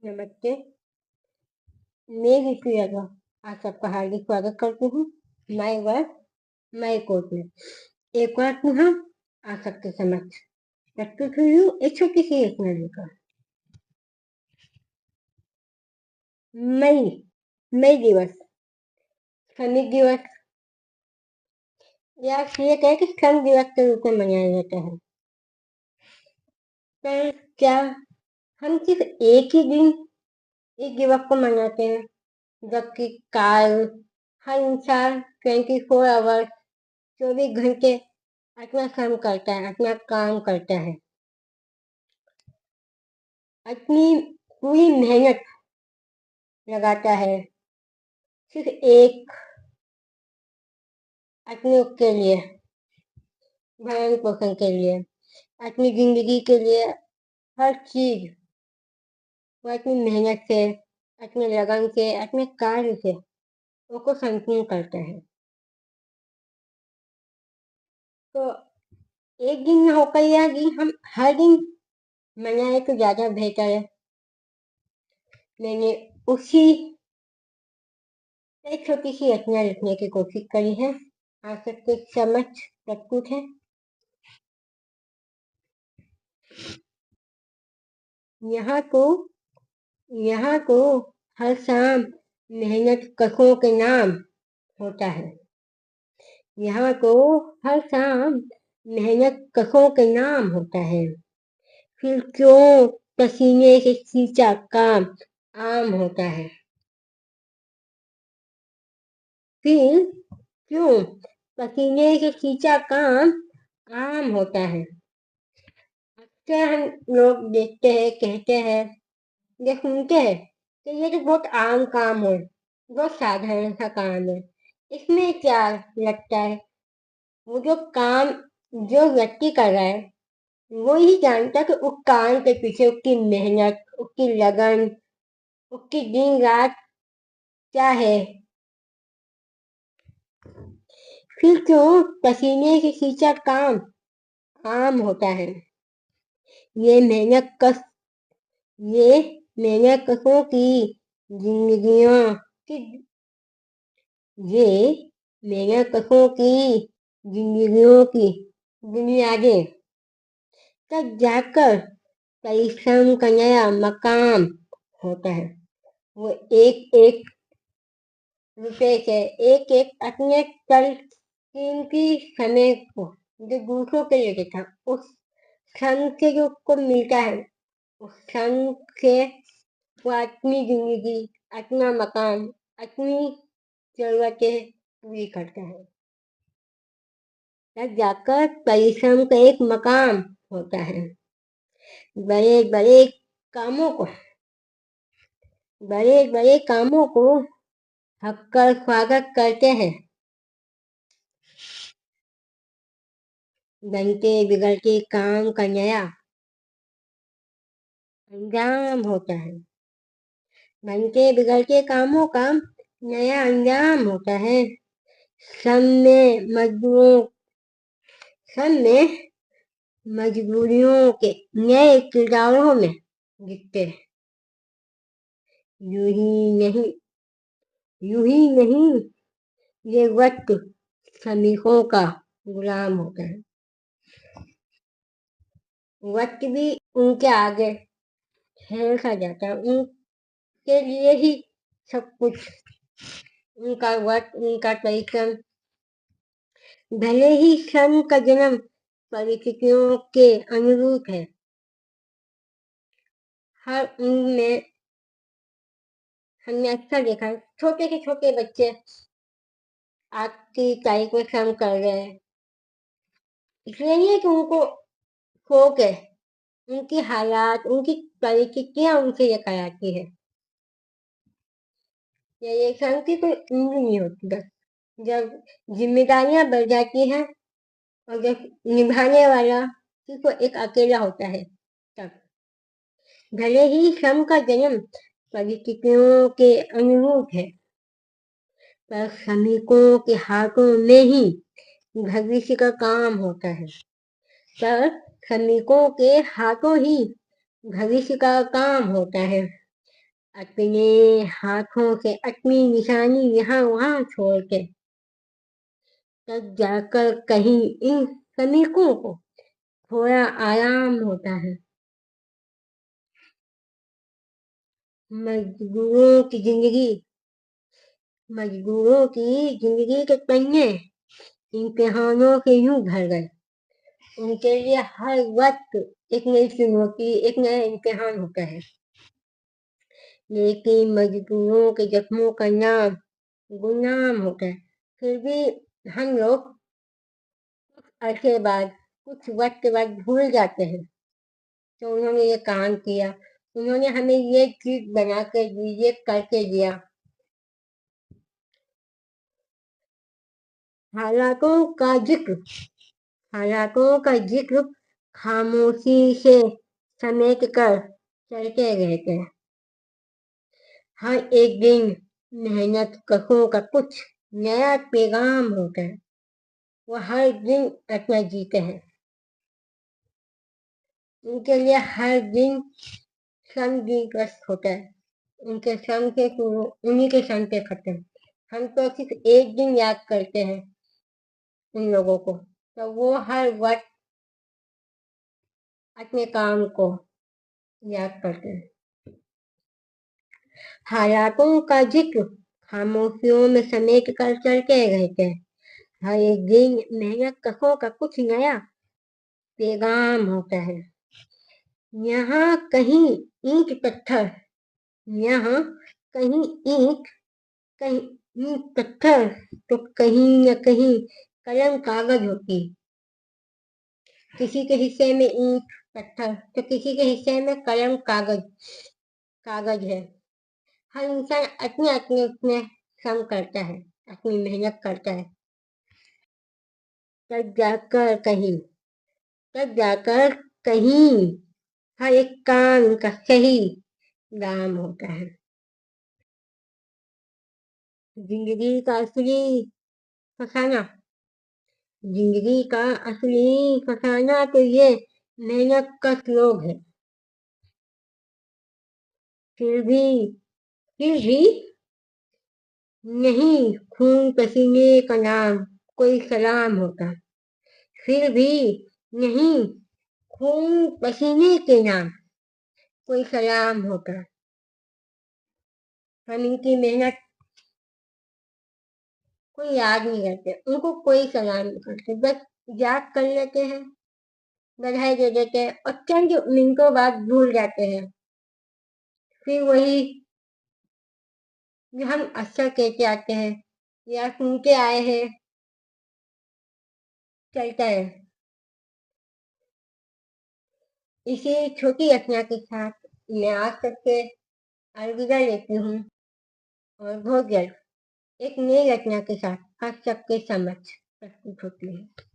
नमस्ते, मैं ऋतु यादव आप सबका हार्दिक स्वागत करती हूँ माय वर्ड माय कोर्ट में। एक बार पुनः आप सबके समक्ष प्रस्तुत हुई हूँ एक छोटी सी रचना लेकर। मई मई दिवस, श्रमिक दिवस या ये कहे कि श्रम दिवस के रूप में मनाया जाता है। पर क्या हम सिर्फ एक ही दिन इस दिवस को मनाते हैं, जबकि काल हर इंसान 24 आवर्स 24 घंटे अपना श्रम करता है, अपना काम करता है, अपनी पूरी मेहनत लगाता है सिर्फ एक अपने के लिए, भरण पोषण के लिए, अपनी जिंदगी के लिए। हर चीज वो अपनी मेहनत से, अपने लगन से, अपने कार्य से उसको संपूर्ण करता है। तो एक दिन में होकर यह दिन हम हर दिन मनाए तो ज्यादा बेहतर है। मैंने उसी एक छोटी सी रचना लिखने की कोशिश करी है, आप सबके समक्ष प्रस्तुत है। यहाँ को हर शाम मेहनत कशों के नाम होता है। यहाँ को हर शाम मेहनत कशों के नाम होता है। फिर क्यों पसीने से सींचा काम आम होता है। फिर क्यों पसीने से सींचा काम आम होता है। अक्सर हम लोग देखते हैं, कहते हैं या सुनते हैं कि ये तो बहुत आम काम है, बहुत साधारण सा काम है, इसमें क्या लगता है। वो जो व्यक्ति कर रहा है वो ही जानता है कि उस काम के पीछे उसकी मेहनत, उसकी लगन, उसकी दिन रात क्या है। फिर क्यों पसीने से खींचा काम आम होता है। ये मेहनत कशों की जिंदगियों की ये मेहनत कशों की जिंदगियों की बुनियादें तक जाकर परिश्रम का नया मकाम होता है। वो एक एक रुपए से, एक एक अपने कीमती समय को जो दूसरों के लिए था, उस क्षण से जो उसको मिलता है, उस क्षण से वो अपनी जिंदगी, अपना मकान, अपनी जरूरतें पूरी करता है। तब जाकर परिश्रम का एक मकाम होता है। बड़े बड़े कामों को हक्कर स्वागत करते हैं। बनते बिगड़ते काम का नया अंजाम होता है। बनते बिगड़ते कामों का नया अंजाम होता है। सब में मजबूरियों के नए किरदारों में दिखते हैं। यूं ही नहीं ये वक्त श्रमिकों का गुलाम होता है। वक्त भी उनके आगे हेल खा जाता है, उनके लिए ही सब कुछ, उनका वक्त, उनका परिश्रम। भले ही श्रम का जन्म परिस्थितियों के अनुरूप है, हर उनमें हमने अक्सर देखा है छोटे से छोटे बच्चे आज की तारीख में श्रम कर रहे हैं। इसलिए नहीं है कि उनको शौक है, उनकी हालात, उनकी परिस्थितियां उनसे ये कराती है। ये श्रम की कोई उम्र नहीं होती। बस जब जिम्मेदारियां बढ़ जाती हैं और जब निभाने वाला सिर्फ एक अकेला होता है, तब भले ही श्रम का जन्म परिस्थितियों के अनुरूप है, पर श्रमिकों के हाथों में ही भविष्य का काम होता है। पर श्रमिकों के हाथों ही भविष्य का काम होता है। अपने हाथों से अपनी निशानी यहाँ वहाँ छोड़ के तब जाकर कहीं इन श्रमिकों को थोड़ा आराम होता है। मजदूरों की जिंदगी मजदूरों की जिंदगी के पन्ने इम्तिहानों से यूं भर गए। उनके लिए हर वक्त एक नई चुनौती, एक नया इम्तिहान होता है। लेकिन मजदूरों के जख्मों का नाम गुलाम होता है। फिर भी हम लोग अरसे बाद, कुछ वक्त के बाद भूल जाते हैं तो उन्होंने ये काम किया, उन्होंने हमें ये चीज बना के दी, ये करके दिया। हालातों का जिक्र हालातों का जिक्र खामोशी से समेट कर चलते रहते हैं। हर एक दिन मेहनत कशों का कुछ नया पैगाम होता है। वो हर दिन अपना जीते हैं। उनके लिए हर दिन श्रम दिवस होता है। उनके श्रम के शुरू उन्हीं के श्रम पे खत्म। हम तो सिर्फ एक दिन याद करते हैं उन लोगों को, तो वो हर वक्त अपने काम को याद करते हैं। हालातों का जिक्र खामोशियों में समेट कर चलते रहते हैं। हर एक दिन मेहनत कशों का कुछ नया पैगाम होता है। यहाँ कहीं ईंट पत्थर यहाँ कहीं ईंट कहीं पत्थर तो कहीं न कहीं कलम कागज होती। किसी के हिस्से में ईंट पत्थर तो किसी के हिस्से में कलम कागज है। हर इंसान अपने अपने उसमें श्रम करता है, अपनी मेहनत करता है। तब जाकर कहीं तब जाकर कहीं हर एक काम का सही दाम होता है। जिंदगी का असली फसाना जिंदगी का असली फसाना तो ये मेहनत का श्लोक है। फिर भी फिर भी नहीं खून पसीने का नाम कोई सलाम होता। फिर भी नहीं खून पसीने के नाम कोई सलाम होता। हम इनकी मेहनत कोई याद नहीं करते, उनको कोई सलाम नहीं करते, बस याद कर लेते हैं, बधाई दे देते हैं और चंद मिनटों बाद भूल जाते हैं। फिर वही जो हम अक्सर कहते आते हैं या सुनते आए हैं चलता है। इसी छोटी रचना के साथ मैं आज तक के अलविदा लेती हूँ और बहुत जल्द एक नई रचना के साथ आप सबके समक्ष प्रस्तुत होती है।